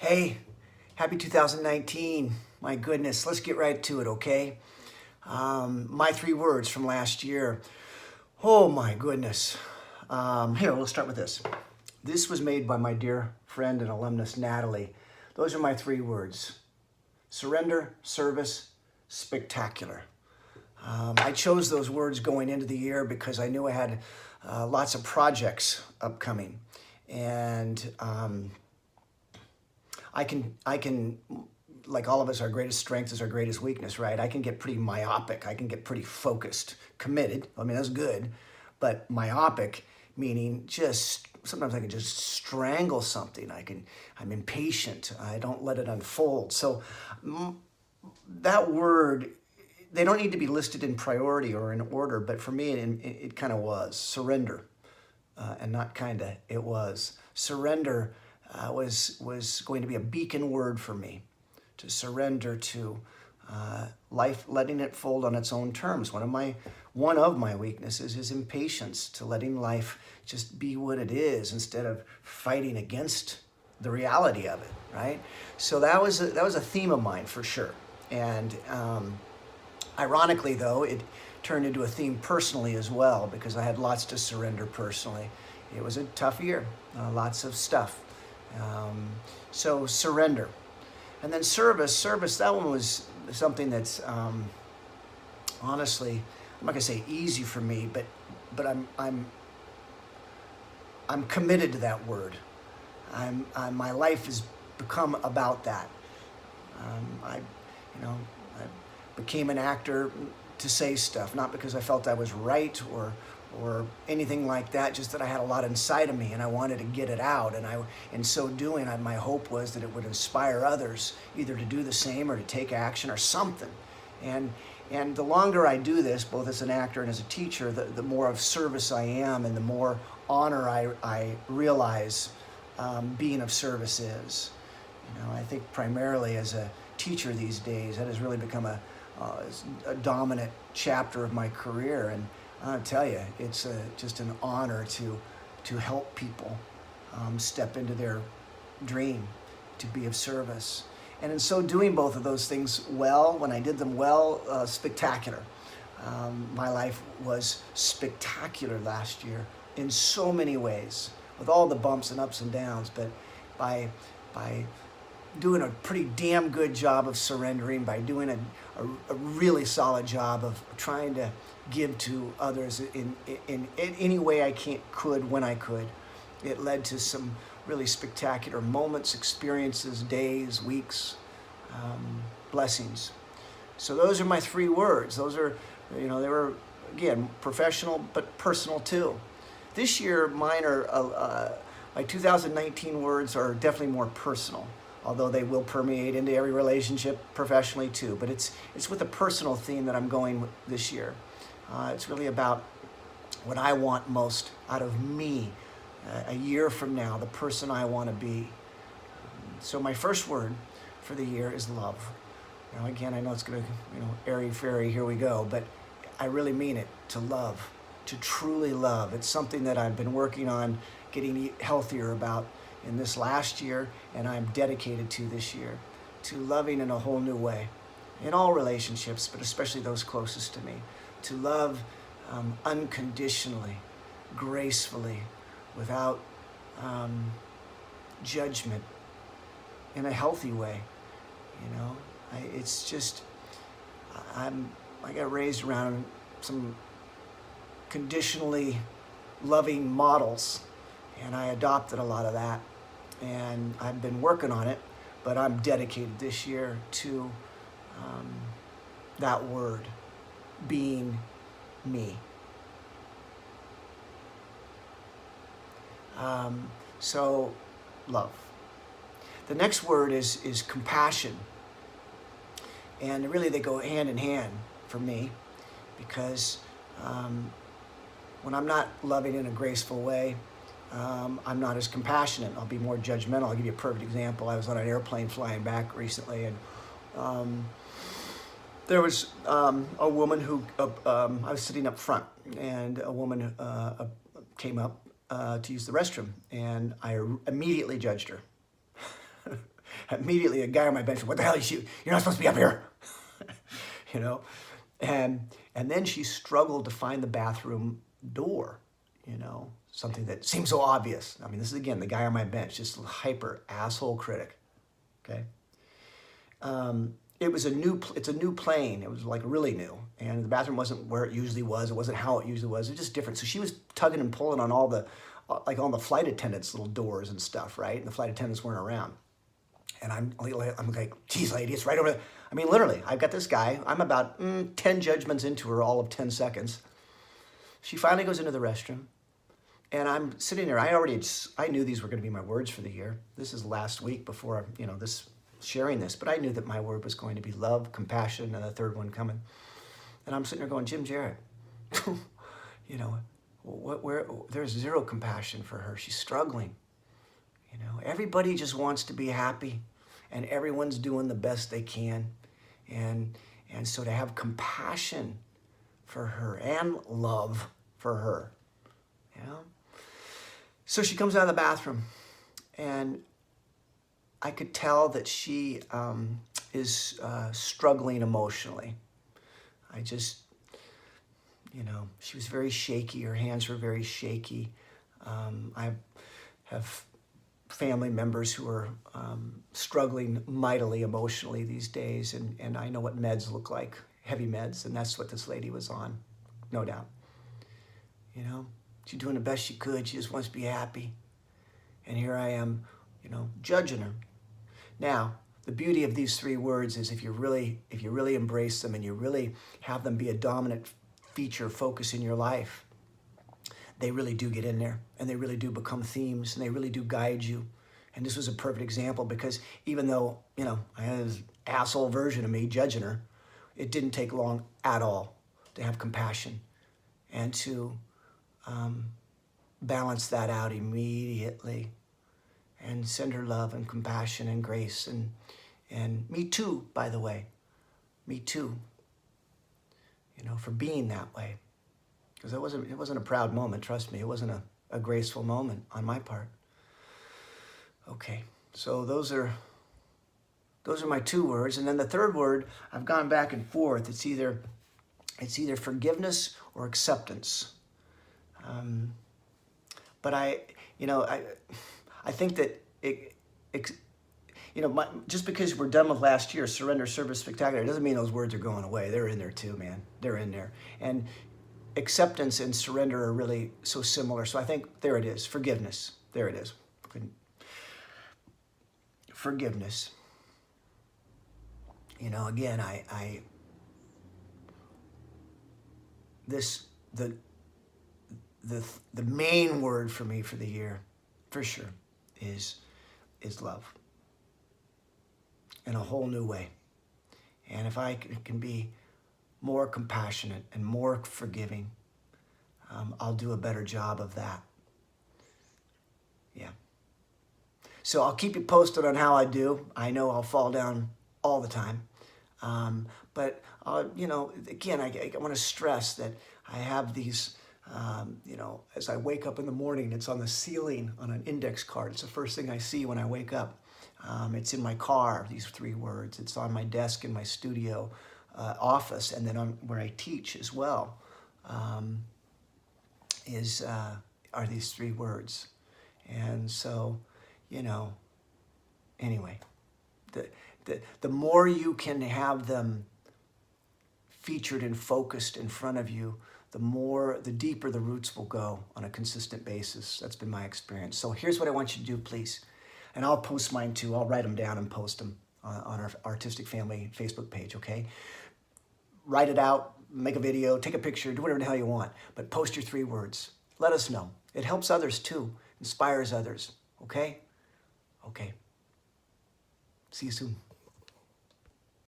Hey, happy 2019. My goodness, let's get right to it, okay? My three words from last year. Oh my goodness. Here, we'll start with this. This was made by my dear friend and alumnus, Natalie. Those are my three words: surrender, service, spectacular. I chose those words going into the year because I knew I had lots of projects upcoming. And I can, like all of us, our greatest strength is our greatest weakness, right? I can get pretty myopic. I can get pretty focused, committed. I mean, that's good, but myopic, meaning just sometimes I can just strangle something. I'm impatient. I don't let it unfold. So that word, they don't need to be listed in priority or in order, but for me, it kind of was surrender, and not kind of, it was surrender. Was going to be a beacon word for me, to surrender to life, letting it fold on its own terms. One of my weaknesses is impatience, to letting life just be what it is instead of fighting against the reality of it. Right. So that was a theme of mine for sure. And ironically, though, it turned into a theme personally as well, because I had lots to surrender personally. It was a tough year, lots of stuff. So surrender. And then service, that one was something that's honestly, I'm not gonna say easy for me, but I'm committed to that word. My life has become about that. I became an actor to say stuff, not because I felt I was right or anything like that, just that I had a lot inside of me and I wanted to get it out. And in so doing, my hope was that it would inspire others either to do the same or to take action or something. And the longer I do this, both as an actor and as a teacher, the more of service I am and the more honor I realize being of service is. I think primarily as a teacher these days, that has really become a dominant chapter of my career. And I'll tell you, it's just an honor to help people step into their dream, to be of service. And in so doing both of those things well, when I did them well, spectacular. My life was spectacular last year in so many ways, with all the bumps and ups and downs, but by doing a pretty damn good job of surrendering, by doing a really solid job of trying to give to others in any way I could when I could. It led to some really spectacular moments, experiences, days, weeks, blessings. So those are my three words. Those are, they were, again, professional but personal too. This year, mine are, my 2019 words are definitely more personal, although they will permeate into every relationship professionally too. But it's with a personal theme that I'm going this year. It's really about what I want most out of me a year from now, the person I want to be. So my first word for the year is love. Again, I know it's going to, airy-fairy, here we go, but I really mean it, to love, to truly love. It's something that I've been working on getting healthier about in this last year, and I'm dedicated to this year, to loving in a whole new way, in all relationships, but especially those closest to me, to love unconditionally, gracefully, without judgment, in a healthy way. It's just, I got raised around some conditionally loving models, and I adopted a lot of that, and I've been working on it, but I'm dedicated this year to that word, being me. So, love. The next word is compassion. And really they go hand in hand for me, because when I'm not loving in a graceful way, I'm not as compassionate. I'll be more judgmental. I'll give you a perfect example. I was on an airplane flying back recently, and there was a woman who, I was sitting up front, and a woman came up to use the restroom, and I immediately judged her. immediately a guy on my bench, what the hell is you? You're not supposed to be up here. You know? And then she struggled to find the bathroom door, you know, something that seems so obvious. I mean, this is, again, the guy on my bench, just hyper asshole critic, okay? It's a new plane. It was like really new. And the bathroom wasn't where it usually was. It wasn't how it usually was. It was just different. So she was tugging and pulling on all the, like on the flight attendants' little doors and stuff, right? And the flight attendants weren't around. And I'm like, geez, lady, it's right over there. I mean, literally, I've got this guy. I'm about 10 judgments into her, all of 10 seconds. She finally goes into the restroom. And I'm sitting there. I knew these were going to be my words for the year. This is last week before, you know, sharing this. But I knew that my word was going to be love, compassion, and the third one coming. And I'm sitting there going, Jim Jarrett, you know, there's zero compassion for her. She's struggling. You know, everybody just wants to be happy, and everyone's doing the best they can. And so to have compassion for her and love for her, you know. So she comes out of the bathroom, and I could tell that she is struggling emotionally. I just, you know, she was very shaky. Her hands were very shaky. I have family members who are struggling mightily emotionally these days, and I know what meds look like, heavy meds, and that's what this lady was on, no doubt. You know, she's doing the best she could. She just wants to be happy. And here I am, you know, judging her. Now, the beauty of these three words is if you really embrace them and you really have them be a dominant feature, focus in your life, they really do get in there, and they really do become themes, and they really do guide you. And this was a perfect example, because even though, you know, I had this asshole version of me judging her, it didn't take long at all to have compassion and to balance that out immediately and send her love and compassion and grace. And me too, by the way, me too, you know, for being that way. Because it wasn't a proud moment, trust me. It wasn't a graceful moment on my part. Okay, so those are my two words. And then the third word, I've gone back and forth. It's either forgiveness or acceptance. But I think that just because we're done with last year, Surrender Service Spectacular, it doesn't mean those words are going away. They're in there too, man. They're in there. And acceptance and surrender are really so similar. So I think there it is. Forgiveness. There it is. Forgiveness. You know, again, the main word for me for the year, for sure, is love. In a whole new way. And if I can be more compassionate and more forgiving, I'll do a better job of that. Yeah. So I'll keep you posted on how I do. I know I'll fall down all the time. But again, I want to stress that I have these, as I wake up in the morning, it's on the ceiling on an index card. It's the first thing I see when I wake up. It's in my car, these three words. It's on my desk in my studio office, and then where I teach as well, are these three words. And so, anyway, the more you can have them featured and focused in front of you, the deeper the roots will go on a consistent basis. That's been my experience. So here's what I want you to do, please. And I'll post mine too. I'll write them down and post them on our Artistic Family Facebook page, okay? Write it out, make a video, take a picture, do whatever the hell you want. But post your three words. Let us know. It helps others too, inspires others, okay? Okay. See you soon.